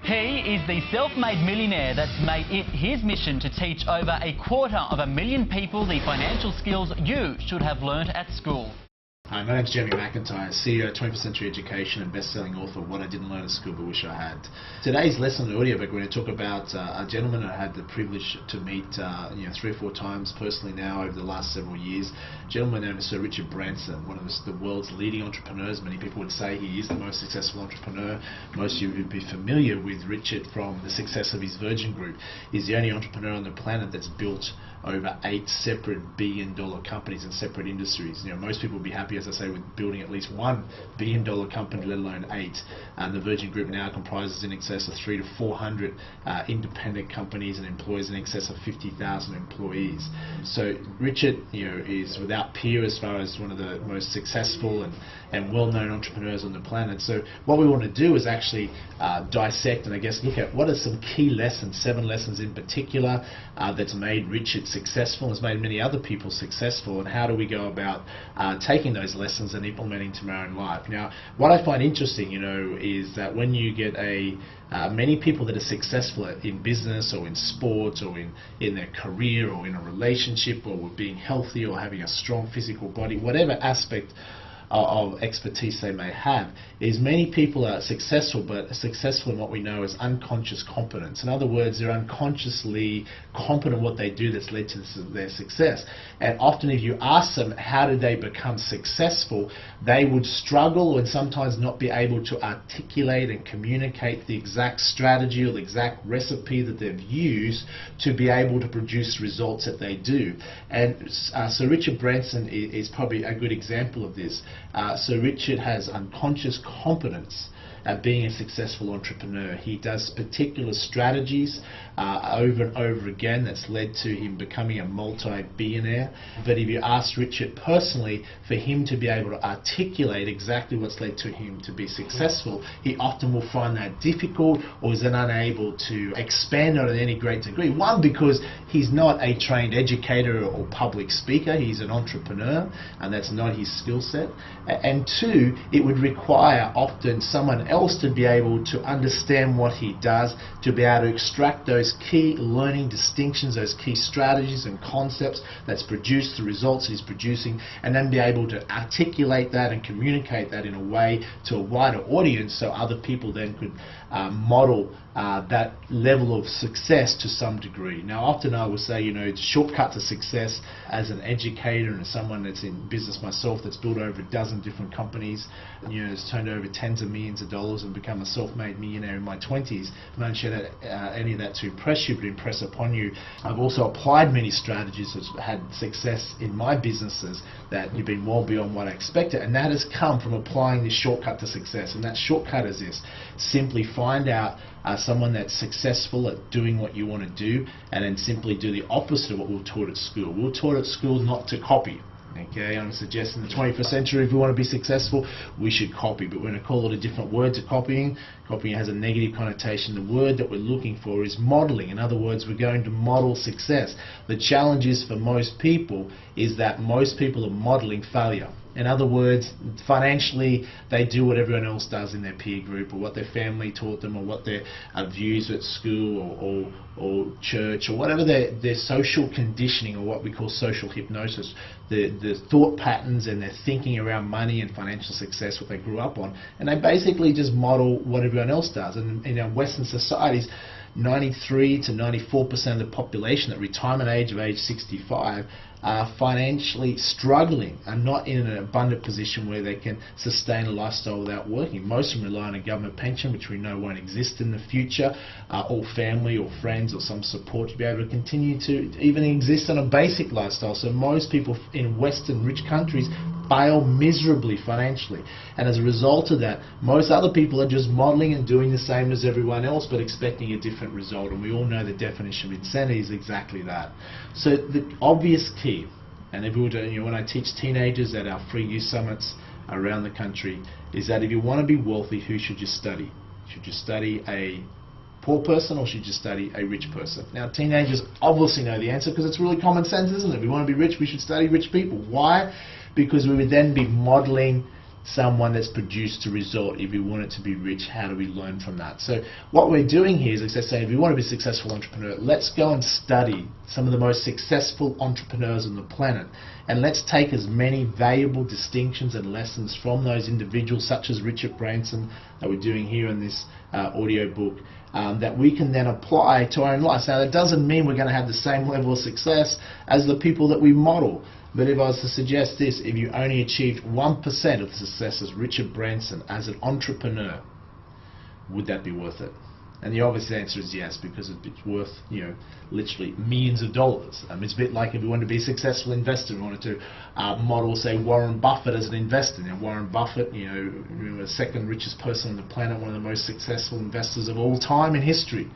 He is the self-made millionaire that's made it his mission to teach over 250,000 people the financial skills you should have learnt at school. Hi, my name's McIntyre, CEO of 21st Century Education and best-selling author of What I Didn't Learn at School But Wish I Had. Today's lesson audiobook, we're going to talk about a gentleman I had the privilege to meet 3 or 4 times personally now over the last several years. A gentleman named Sir Richard Branson, one of the world's leading entrepreneurs. Many people would say he is the most successful entrepreneur. Most of you would be familiar with Richard from the success of his Virgin Group. He's the only entrepreneur on the planet that's built over 8 separate billion-dollar companies in separate industries. Most people would be happy, as I say, with building at least $1 billion company, let alone 8. And the Virgin Group now comprises in excess of 300 to 400 independent companies and employs in excess of 50,000 employees. So Richard, is without peer as far as one of the most successful and well-known entrepreneurs on the planet. So what we want to do is actually dissect and I guess look at what are some key lessons, 7 lessons in particular, that's made Richard successful, has made many other people successful, and how do we go about taking those lessons and implementing to our own life. Now, what I find interesting, is that when you get many people that are successful in business or in sports or in their career or in a relationship or with being healthy or having a strong physical body, whatever aspect of expertise they may have, is many people are successful, but successful in what we know as unconscious competence. In other words, they're unconsciously competent in what they do that's led to their success. And often if you ask them how did they become successful, they would struggle and sometimes not be able to articulate and communicate the exact strategy or the exact recipe that they've used to be able to produce results that they do. And Sir Richard Branson is probably a good example of this. So Richard has unconscious competence at being a successful entrepreneur. He does particular strategies over and over again that's led to him becoming a multi-billionaire. But if you ask Richard personally, for him to be able to articulate exactly what's led to him to be successful, he often will find that difficult or is then unable to expand on it in any great degree. One, because he's not a trained educator or public speaker, he's an entrepreneur and that's not his skill set. And 2, it would require often someone else to be able to understand what he does, to be able to extract those key learning distinctions, those key strategies and concepts that's produced the results he's producing, and then be able to articulate that and communicate that in a way to a wider audience so other people then could model that level of success to some degree. Now often I would say, the shortcut to success as an educator and as someone that's in business myself that's built over a dozen different companies, has turned over tens of millions of dollars and become a self-made millionaire in my 20s. I don't share that, any of that to impress you, but impress upon you. I've also applied many strategies that's had success in my businesses that have been well beyond what I expected, and that has come from applying this shortcut to success. And that shortcut is this: simply find out someone that's successful at doing what you want to do, and then simply do the opposite of what we were taught at school. We were taught at school not to copy. Okay, I'm suggesting in the 21st century, if we want to be successful, we should copy, but we're going to call it a different word to copying. Copying has a negative connotation. The word that we're looking for is modeling. In other words, we're going to model success. The challenge is for most people is that most people are modeling failure. In other words, financially, they do what everyone else does in their peer group, or what their family taught them, or what their views at school or church, or whatever their social conditioning, or what we call social hypnosis, the thought patterns and their thinking around money and financial success, what they grew up on. And they basically just model what everyone else does. And in our Western societies, 93 to 94% of the population at retirement age of age 65 are financially struggling and not in an abundant position where they can sustain a lifestyle without working. Most of them rely on a government pension, which we know won't exist in the future, or family or friends or some support to be able to continue to even exist on a basic lifestyle. So most people in Western rich countries fail miserably financially, and as a result of that, most other people are just modeling and doing the same as everyone else but expecting a different result. And we all know the definition of insanity is exactly that. So the obvious key, and when I teach teenagers at our free youth summits around the country, is that if you want to be wealthy, who should you study? Should you study a poor person or should you study a rich person? Now teenagers obviously know the answer because it's really common sense, isn't it? If we want to be rich, we should study rich people. Why? Because we would then be modeling someone that's produced a result. If you want it to be rich, how do we learn from that? So what we're doing here is, like I say, if you want to be a successful entrepreneur, let's go and study some of the most successful entrepreneurs on the planet, and let's take as many valuable distinctions and lessons from those individuals, such as Richard Branson, that we're doing here in this audio book, that we can then apply to our own lives. Now, that doesn't mean we're going to have the same level of success as the people that we model. But if I was to suggest this, if you only achieved 1% of the success as Richard Branson as an entrepreneur, would that be worth it? And the obvious answer is yes, because it's worth, literally millions of dollars. It's a bit like if we wanted to be a successful investor, we wanted to model, say, Warren Buffett as an investor. Warren Buffett, the second richest person on the planet, one of the most successful investors of all time in history.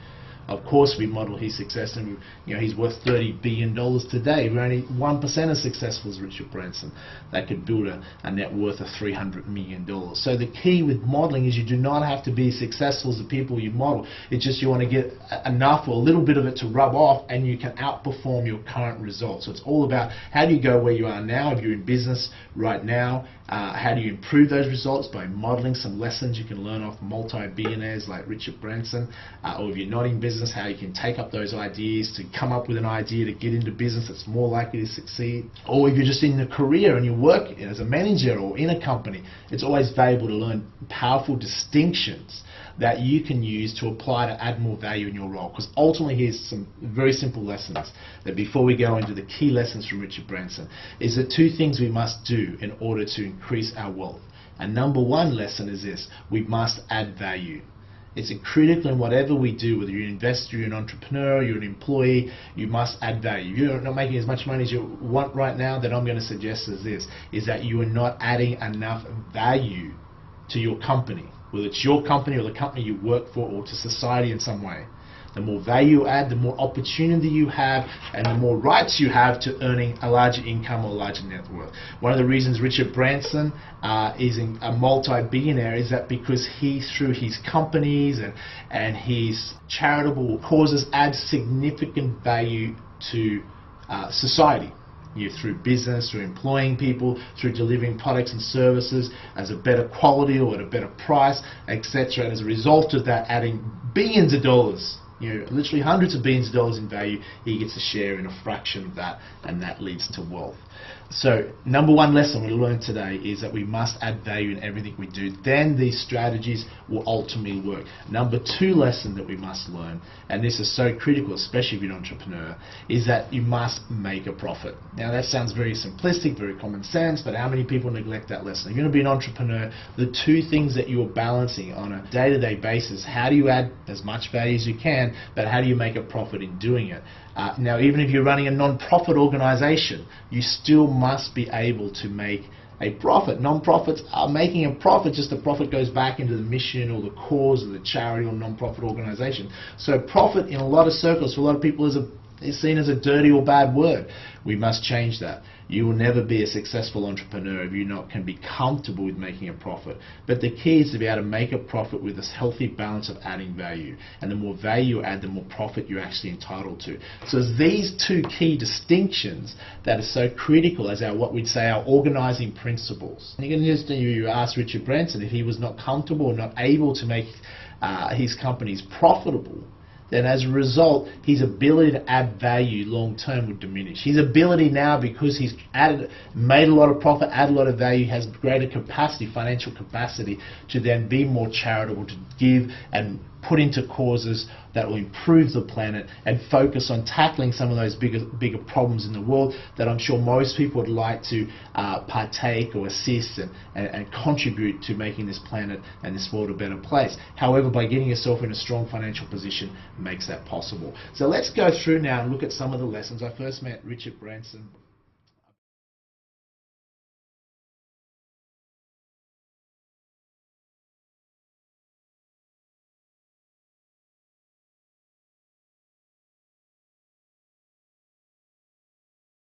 Of course, we model his success, and he's worth $30 billion today. We're only 1% as successful as Richard Branson. They could build a net worth of $300 million. So the key with modeling is you do not have to be as successful as the people you model. It's just you want to get enough or a little bit of it to rub off, and you can outperform your current results. So it's all about how do you go where you are now. If you're in business right now, how do you improve those results? By modeling some lessons you can learn off multi-billionaires like Richard Branson. Or if you're not in business, how you can take up those ideas to come up with an idea to get into business that's more likely to succeed. Or if you're just in a career and you work as a manager or in a company, it's always valuable to learn powerful distinctions that you can use to apply to add more value in your role. Because ultimately, here's some very simple lessons that before we go into the key lessons from Richard Branson, is the two things we must do in order to increase our wealth. And number one lesson is this: we must add value. It's critical in whatever we do, whether you're an investor, you're an entrepreneur, you're an employee, you must add value. If you're not making as much money as you want right now, then I'm going to suggest is that you are not adding enough value to your company, whether it's your company or the company you work for, or to society in some way. The more value you add, the more opportunity you have, and the more rights you have to earning a larger income or a larger net worth. One of the reasons Richard Branson is a multi-billionaire is that because he, through his companies and his charitable causes, adds significant value to society. Through business, through employing people, through delivering products and services as a better quality or at a better price, etc. And as a result of that, adding billions of dollars, literally hundreds of billions of dollars in value, he gets a share in a fraction of that, and that leads to wealth. So number one lesson we learned today is that we must add value in everything we do. Then these strategies will ultimately work. Number two lesson that we must learn, and this is so critical, especially if you're an entrepreneur, is that you must make a profit. Now that sounds very simplistic, very common sense, but how many people neglect that lesson? If you're going to be an entrepreneur, the two things that you're balancing on a day-to-day basis: how do you add as much value as you can, but how do you make a profit in doing it? Now, even if you're running a non-profit organization, you still must be able to make a profit. Non-profits are making a profit, just the profit goes back into the mission or the cause of the charity or non-profit organization. So profit in a lot of circles, for a lot of people, is seen as a dirty or bad word. We must change that. You will never be a successful entrepreneur if you can be comfortable with making a profit. But the key is to be able to make a profit with this healthy balance of adding value. And the more value you add, the more profit you're actually entitled to. So it's these two key distinctions that are so critical as what we'd say our organizing principles. And you ask Richard Branson if he was not comfortable or not able to make his companies profitable, then as a result, his ability to add value long term would diminish. His ability now, because he's made a lot of profit, added a lot of value, has greater capacity, financial capacity, to then be more charitable, to give and put into causes that will improve the planet and focus on tackling some of those bigger problems in the world that I'm sure most people would like to partake or assist and contribute to making this planet and this world a better place. However, by getting yourself in a strong financial position makes that possible. So let's go through now and look at some of the lessons. I first met Richard Branson